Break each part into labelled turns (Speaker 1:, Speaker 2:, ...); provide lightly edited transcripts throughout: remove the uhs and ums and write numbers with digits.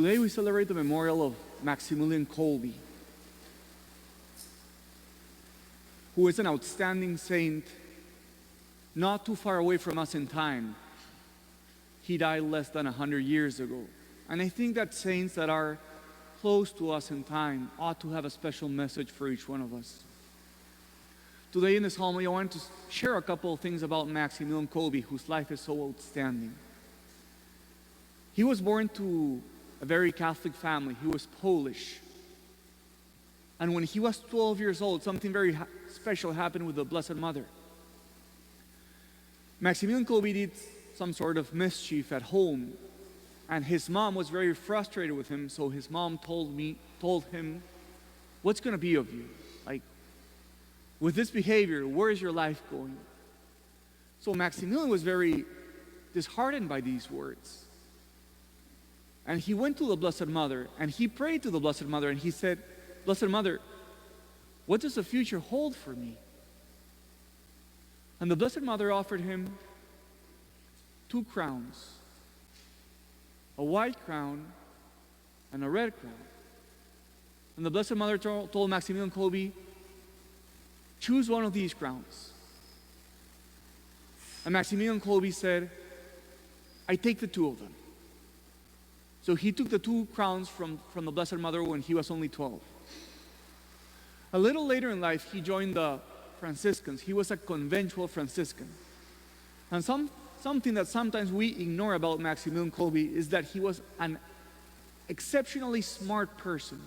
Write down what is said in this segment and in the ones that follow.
Speaker 1: Today we celebrate the memorial of Maximilian Kolbe, who is an outstanding saint not too far away from us in time. He died less than 100 years ago. And I think that saints that are close to us in time ought to have a special message for each one of us. Today in this homily, I want to share a couple of things about Maximilian Kolbe, whose life is so outstanding. He was born to a very Catholic family. He was Polish. And when he was 12 years old, something very special happened with the Blessed Mother. Maximilian Kolbe did some sort of mischief at home, and his mom was very frustrated with him, so his mom told him, "What's going to be of you? Like, with this behavior, where is your life going?" So Maximilian was very disheartened by these words. And he went to the Blessed Mother, and he prayed to the Blessed Mother, and he said, "Blessed Mother, what does the future hold for me?" And the Blessed Mother offered him 2 crowns, a white crown and a red crown. And the Blessed Mother told Maximilian Kolbe, "Choose one of these crowns." And Maximilian Kolbe said, "I take the 2 of them." So he took the 2 crowns from the Blessed Mother when he was only 12. A little later in life, he joined the Franciscans. He was a conventual Franciscan. And something that sometimes we ignore about Maximilian Kolbe is that he was an exceptionally smart person.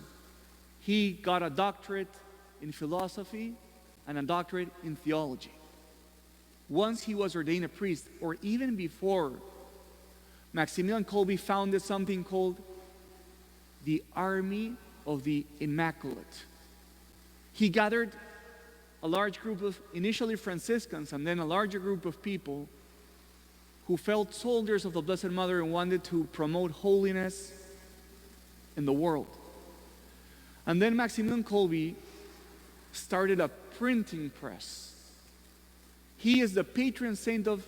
Speaker 1: He got a doctorate in philosophy and a doctorate in theology. Once he was ordained a priest, or even before, Maximilian Kolbe founded something called the Army of the Immaculate. He gathered a large group of initially Franciscans and then a larger group of people who felt soldiers of the Blessed Mother and wanted to promote holiness in the world. And then Maximilian Kolbe started a printing press. He is the patron saint of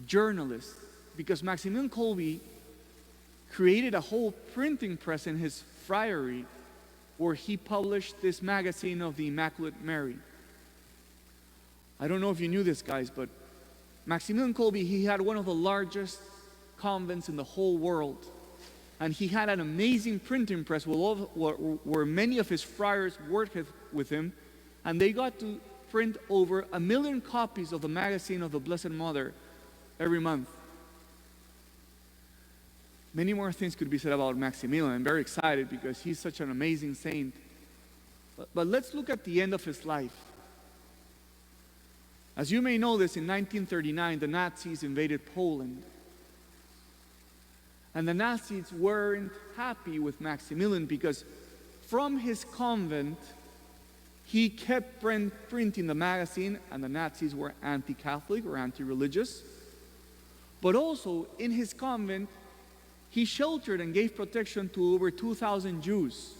Speaker 1: journalists because Maximilian Kolbe created a whole printing press in his friary where he published this magazine of the Immaculate Mary. I don't know if you knew this, guys, but Maximilian Kolbe, he had one of the largest convents in the whole world. And he had an amazing printing press where many of his friars worked with him, and they got to print over 1 million copies of the magazine of the Blessed Mother every month. Many more things could be said about Maximilian. I'm very excited because he's such an amazing saint. But let's look at the end of his life. As you may know this, in 1939, the Nazis invaded Poland. And the Nazis weren't happy with Maximilian because from his convent, he kept printing the magazine, and the Nazis were anti-Catholic or anti-religious. But also, in his convent, he sheltered and gave protection to over 2,000 Jews.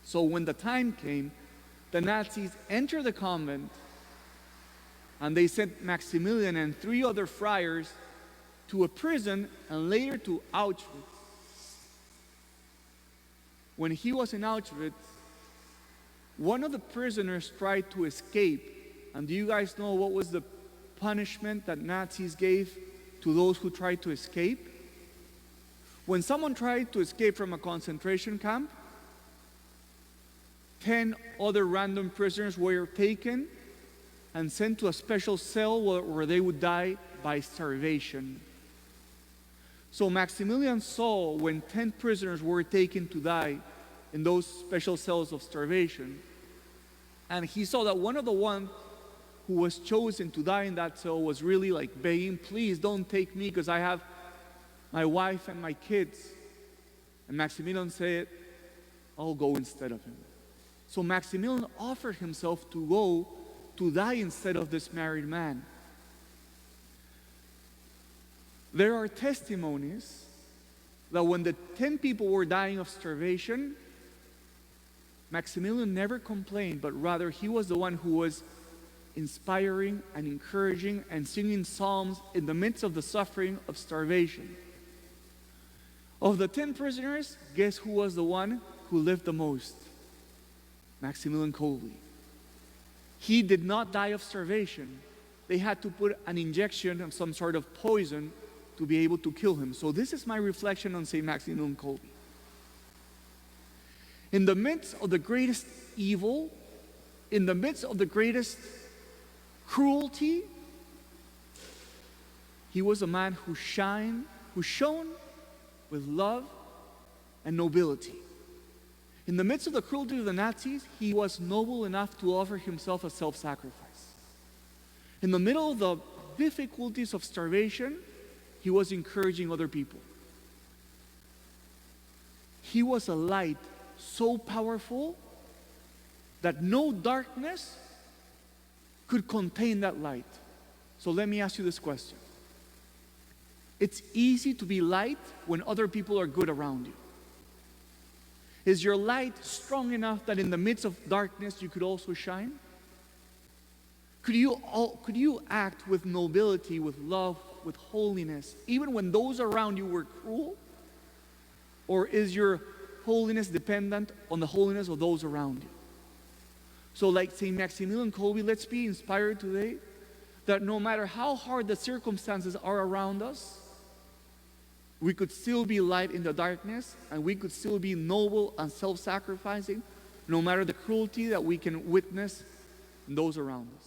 Speaker 1: So when the time came, the Nazis entered the convent, and they sent Maximilian and 3 other friars to a prison and later to Auschwitz. When he was in Auschwitz, one of the prisoners tried to escape. And do you guys know what was the punishment that Nazis gave to those who tried to escape? When someone tried to escape from a concentration camp, 10 other random prisoners were taken and sent to a special cell where they would die by starvation. So Maximilian saw when 10 prisoners were taken to die in those special cells of starvation, and he saw that one of the ones who was chosen to die in that cell was really like begging, "Please don't take me because I have my wife and my kids." And Maximilian said, "I'll go instead of him." So Maximilian offered himself to go to die instead of this married man. There are testimonies that when the 10 people were dying of starvation, Maximilian never complained, but rather he was the one who was inspiring and encouraging and singing psalms in the midst of the suffering of starvation. Of the 10 prisoners, guess who was the one who lived the most? Maximilian Kolbe. He did not die of starvation. They had to put an injection of some sort of poison to be able to kill him. So this is my reflection on St. Maximilian Kolbe. In the midst of the greatest evil, in the midst of the greatest cruelty, he was a man who shone with love and nobility. In the midst of the cruelty of the Nazis, he was noble enough to offer himself a self-sacrifice. In the middle of the difficulties of starvation, he was encouraging other people. He was a light so powerful that no darkness could contain that light. So let me ask you this question. It's easy to be light when other people are good around you. Is your light strong enough that in the midst of darkness you could also shine? Could you act with nobility, with love, with holiness, even when those around you were cruel? Or is your holiness dependent on the holiness of those around you? So like St. Maximilian Kolbe, let's be inspired today that no matter how hard the circumstances are around us, we could still be light in the darkness, and we could still be noble and self-sacrificing, no matter the cruelty that we can witness in those around us.